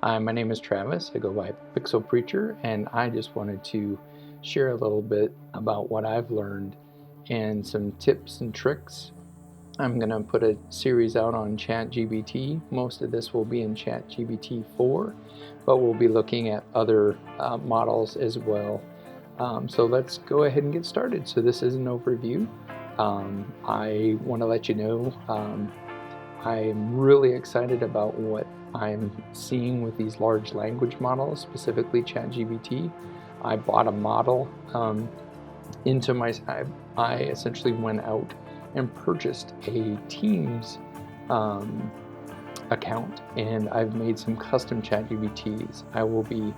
Hi, my name is Travis. I go by Pixel Preacher, and I just wanted to share a little bit about what I've learned and some tips and tricks. I'm going to put a series out on ChatGPT. Most of this will be in ChatGPT 4, but we'll be looking at other models as well. So let's go ahead and get started. So this is an overview. I want to let you know I'm really excited about what I'm seeing with these large language models, specifically ChatGPT. I bought a model into my. I essentially went out and purchased a Teams account, and I've made some custom ChatGPTs. I will be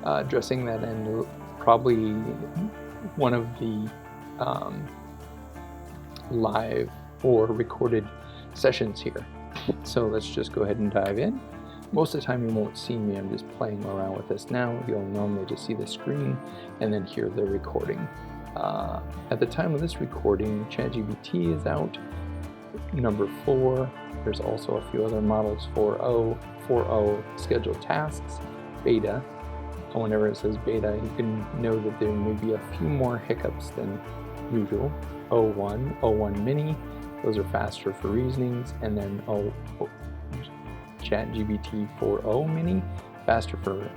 addressing that in probably one of the live or recorded sessions here. So let's just go ahead and dive in. Most of the time you won't see me, I'm just playing around with this now. You'll normally just see the screen and then hear the recording. At the time of this recording, ChatGPT is out, number 4. There's also a few other models, 4.0 scheduled tasks, beta. Whenever it says beta, you can know that there may be a few more hiccups than usual. 0.1 mini, those are faster for reasonings, and then ChatGPT 4.0 mini, faster for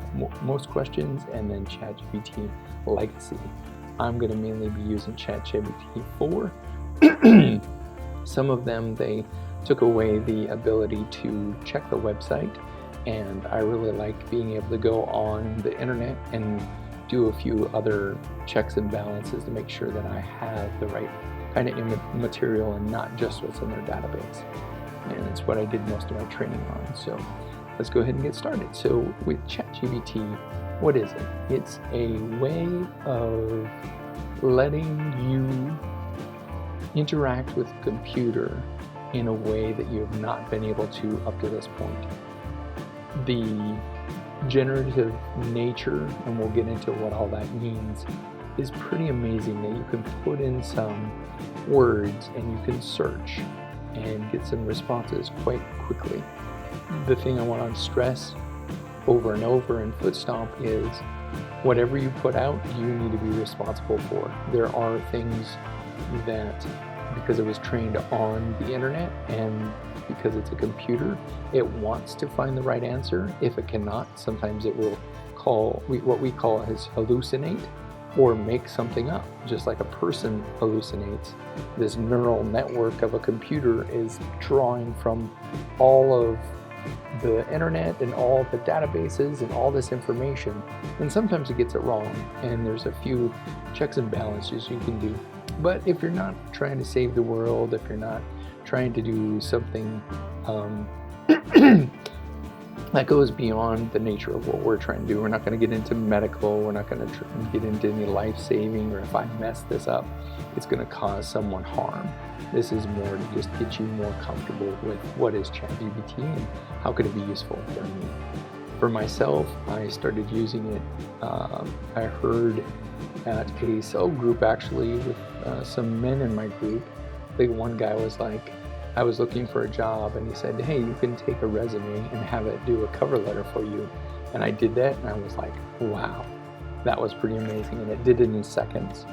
most questions, and then ChatGPT Legacy. I'm going to mainly be using ChatGPT 4. Some of them, they took away the ability to check the website, and I really like being able to go on the internet and do a few other checks and balances to make sure that I have the right kind of material and not just what's in their database. And it's what I did most of my training on. So let's go ahead and get started. So with ChatGPT, what is it? It's a way of letting you interact with a computer in a way that you have not been able to up to this point. The generative nature, and we'll get into what all that means, is pretty amazing, that you can put in some words and you can search and get some responses quite quickly. The thing I want to stress over and over and foot stomp is whatever you put out, you need to be responsible for. There are things that, because it was trained on the internet and because it's a computer, it wants to find the right answer. If it cannot, sometimes it will what we call as hallucinate, or make something up, just like a person hallucinates. This neural network of a computer is drawing from all of the internet and all the databases and all this information, and sometimes it gets it wrong, and there's a few checks and balances you can do. But if you're not trying to save the world, if you're not trying to do something that goes beyond the nature of what we're trying to do. We're not going to get into medical, we're not going to get into any life-saving, or if I mess this up, it's going to cause someone harm. This is more to just get you more comfortable with what is ChatGPT and how could it be useful for me. For myself, I started using it, I heard at a cell group actually with some men in my group. I think one guy was like, I was looking for a job, and he said, hey, you can take a resume and have it do a cover letter for you. And I did that, and I was like, wow, that was pretty amazing. And it did it in seconds.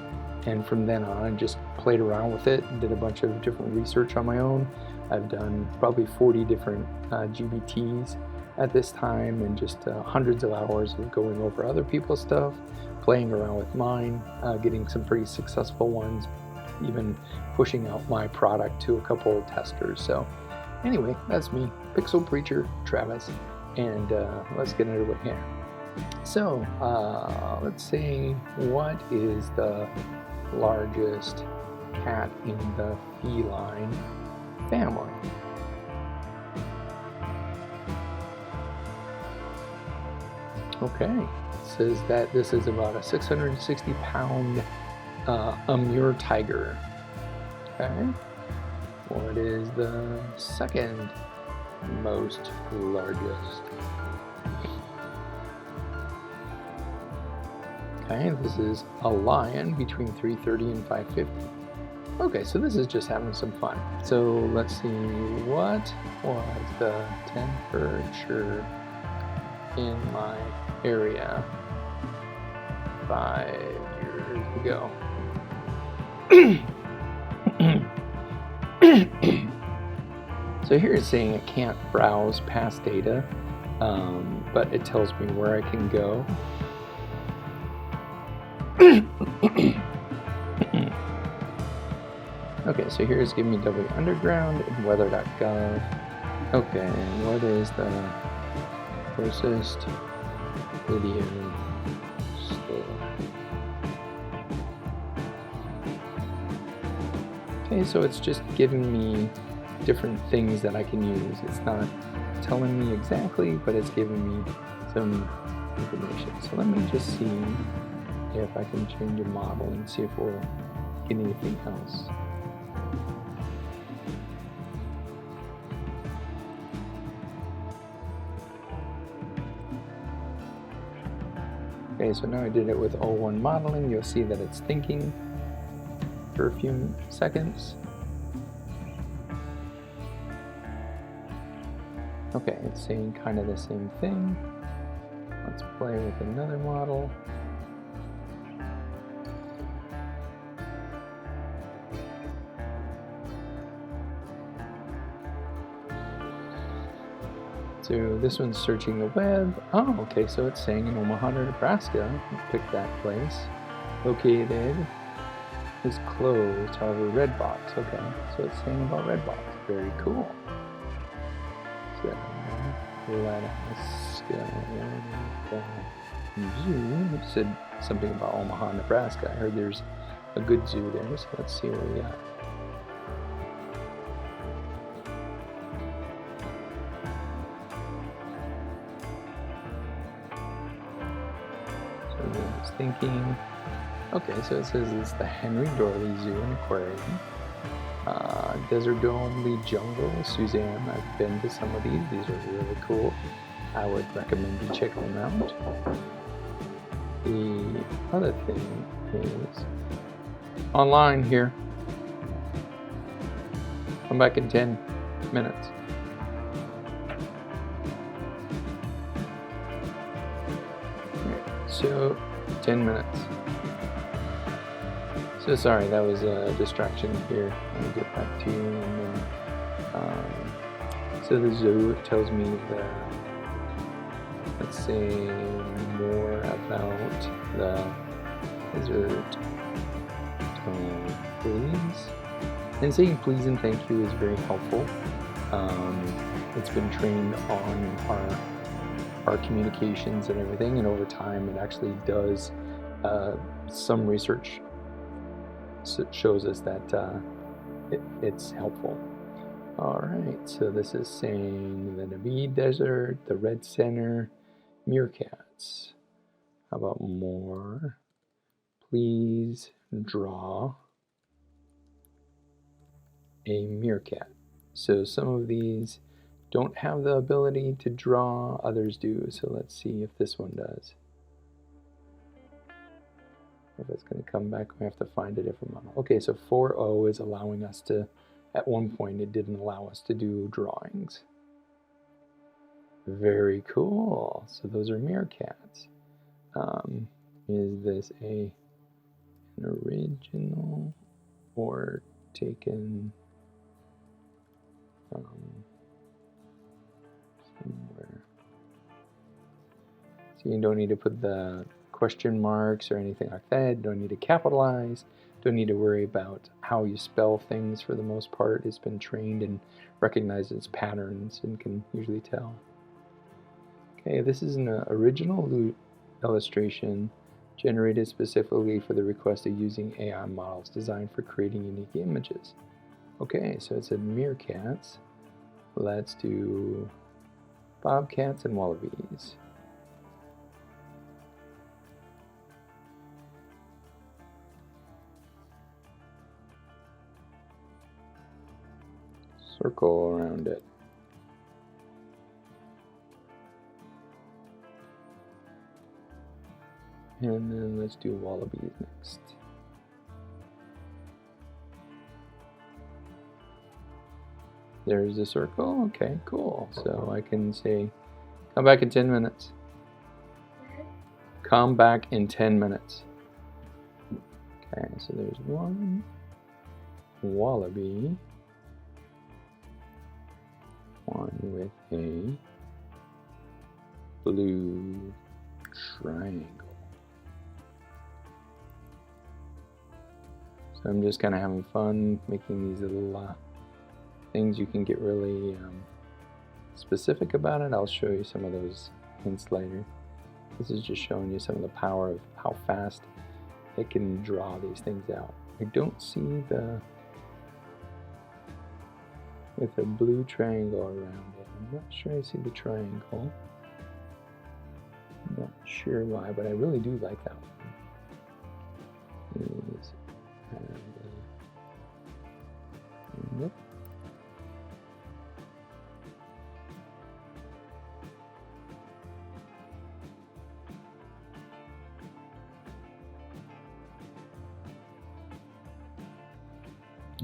And from then on, I just played around with it and did a bunch of different research on my own. I've done probably 40 different GBTs at this time, and just hundreds of hours of going over other people's stuff, playing around with mine, getting some pretty successful ones, even pushing out my product to a couple of testers. So anyway, that's me, Pixel Preacher Travis, and let's get into it here. So let's see, what is the largest cat in the feline family? Okay, it says that this is about a 660-pound Amur tiger. Okay, what is the second most largest? Okay, this is a lion between 330 and 550. Okay, so this is just having some fun. So let's see, what was the temperature in my area 5 years ago. So here it's saying it can't browse past data, but it tells me where I can go. Okay, so here's giving me W Underground and weather.gov. Okay, and what is the closest video store? Okay, so it's just giving me different things that I can use. It's not telling me exactly, but it's giving me some information. So let me just see if I can change a model and see if we'll get anything else. Okay, so now I did it with O1 modeling. You'll see that it's thinking for a few seconds. Okay, it's saying kind of the same thing. Let's play with another model. So this one's searching the web. Oh, okay, so it's saying in Omaha, Nebraska. Pick that place. Located is closed, however, Redbox. Okay, so it's saying about Redbox. Very cool. So, zoo. It said something about Omaha, Nebraska. I heard there's a good zoo there, so let's see what we got. It's thinking. Okay, so it says it's the Henry Dorley Zoo and Aquarium. Desert Dome, Lee Jungle, Suzanne. I've been to some of these. These are really cool. I would recommend you check them out. The other thing is online here. Come back in 10 minutes. So 10 minutes. So sorry, that was a distraction here. I'll get back to you. And then, so the zoo tells me that, let's say, more about the desert. Please. And saying please and thank you is very helpful. It's been trained on our communications and everything, and over time it actually does. Some research shows us that it's helpful. All right, so this is saying the Navid Desert, the Red Center, meerkats. How about more? Please draw a meerkat. So some of these don't have the ability to draw, others do. So let's see if this one does. If it's going to come back, we have to find a different model. Okay, so 4.0 is allowing us to, at one point it didn't allow us to do drawings. Very cool. So those are meerkats. Is this an original or taken from somewhere? So you don't need to put the question marks or anything like that. Don't need to capitalize. Don't need to worry about how you spell things for the most part. It's been trained and recognizes patterns and can usually tell. Okay, this is an original illustration generated specifically for the request of using AI models designed for creating unique images. Okay, so it said meerkats. Let's do bobcats and wallabies. Circle around it. And then let's do wallabies next. There's a circle. Okay, cool. So I can say, come back in 10 minutes. Come back in 10 minutes. Okay, so there's one wallaby, one with a blue triangle. So I'm just kind of having fun making these little things. You can get really specific about it. I'll show you some of those hints later. This is just showing you some of the power of how fast it can draw these things out. I don't see the with a blue triangle around it. I'm not sure I see the triangle. I'm not sure why, but I really do like that one. Yep.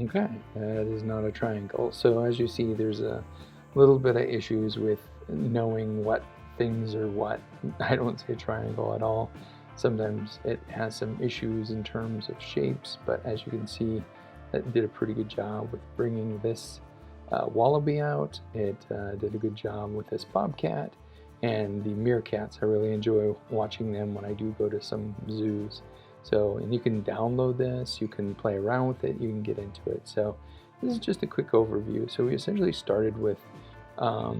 Okay, that is not a triangle. So as you see, there's a little bit of issues with knowing what things are what. I don't say triangle at all. Sometimes it has some issues in terms of shapes, but as you can see, it did a pretty good job with bringing this wallaby out. It did a good job with this bobcat, and the meerkats. I really enjoy watching them when I do go to some zoos. So, and you can download this, you can play around with it, you can get into it. So this is just a quick overview. So we essentially started with how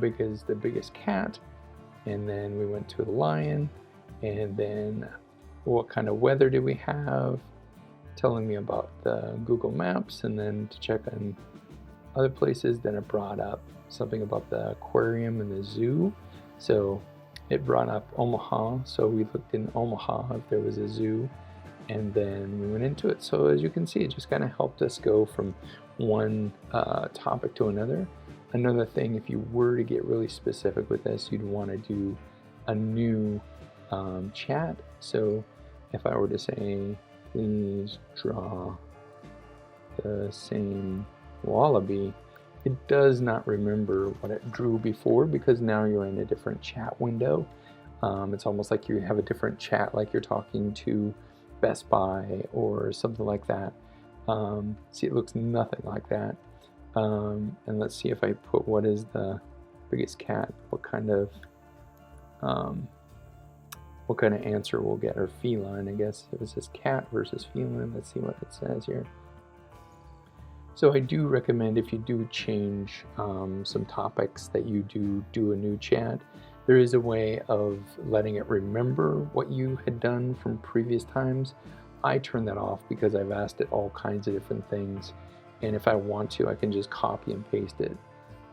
big is the biggest cat, and then we went to the lion, and then what kind of weather do we have, telling me about the Google Maps, and then to check on other places. Then it brought up something about the aquarium and the zoo. So it brought up Omaha, so we looked in Omaha if there was a zoo, and then we went into it. So as you can see, it just kind of helped us go from one topic to another. Another thing, if you were to get really specific with this, you'd want to do a new chat. So if I were to say, please draw the same wallaby, it does not remember what it drew before, because now you're in a different chat window. It's almost like you have a different chat, like you're talking to Best Buy or something like that. See, it looks nothing like that. And let's see if I put what is the biggest cat, what kind of answer we'll get, or feline, I guess. If it says cat versus feline, let's see what it says here. So I do recommend, if you do change some topics, that you do a new chat. There is a way of letting it remember what you had done from previous times. I turn that off because I've asked it all kinds of different things, and if I want to, I can just copy and paste it.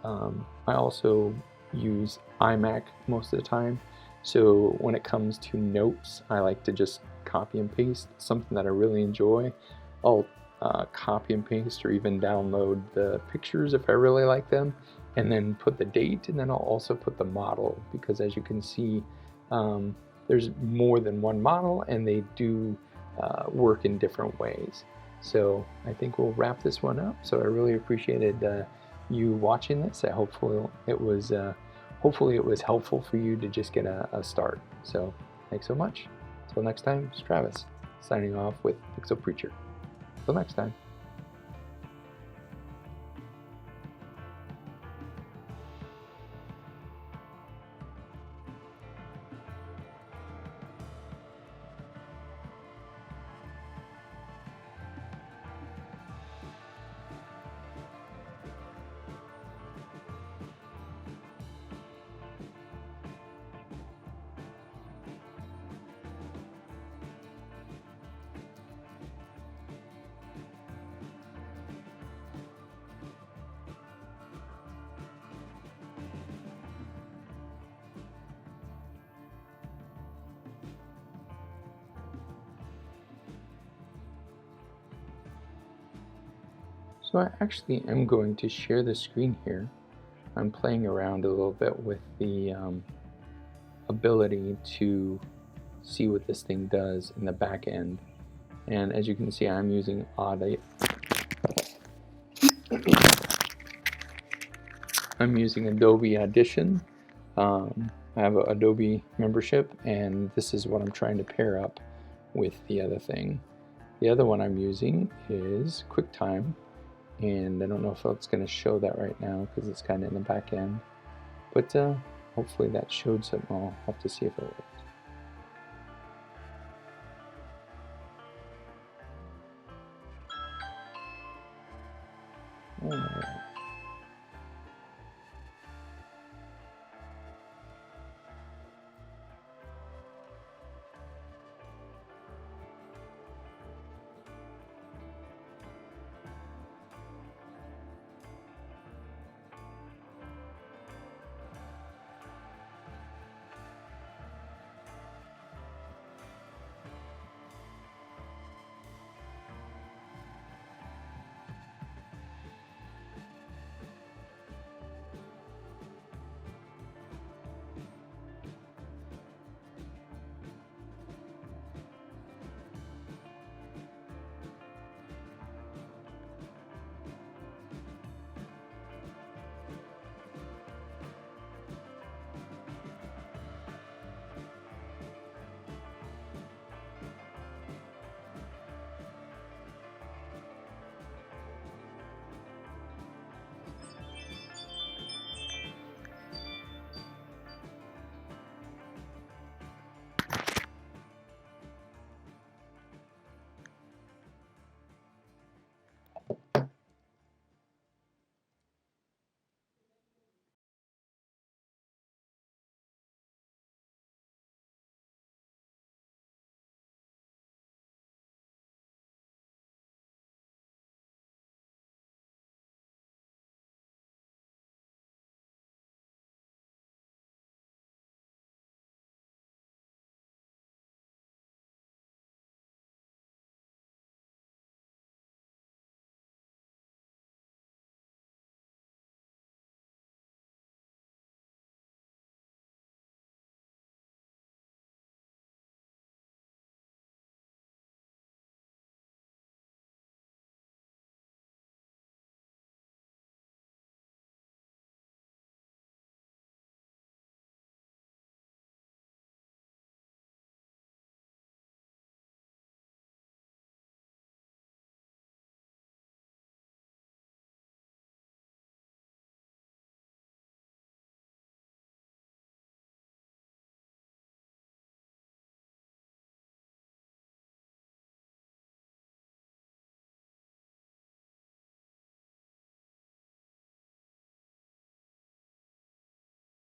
I also use iMac most of the time, so when it comes to notes, I like to just copy and paste something that I really enjoy. I'll copy and paste, or even download the pictures if I really like them, and then put the date, and then I'll also put the model, because as you can see, there's more than one model, and they do work in different ways. So I think we'll wrap this one up. So I really appreciated you watching this. Hopefully it was helpful for you to just get a start. So thanks so much. Until next time, it's Travis signing off with Pixel Preacher. Till next time. So I actually am going to share the screen here. I'm playing around a little bit with the ability to see what this thing does in the back end. And as you can see, I'm using Audio. I'm using Adobe Audition I have an Adobe membership, and this is what I'm trying to pair up with the other thing. The other one I'm using is QuickTime, and I don't know if it's going to show that right now because it's kind of in the back end, but hopefully that showed something. I'll have to see if it works. Alright.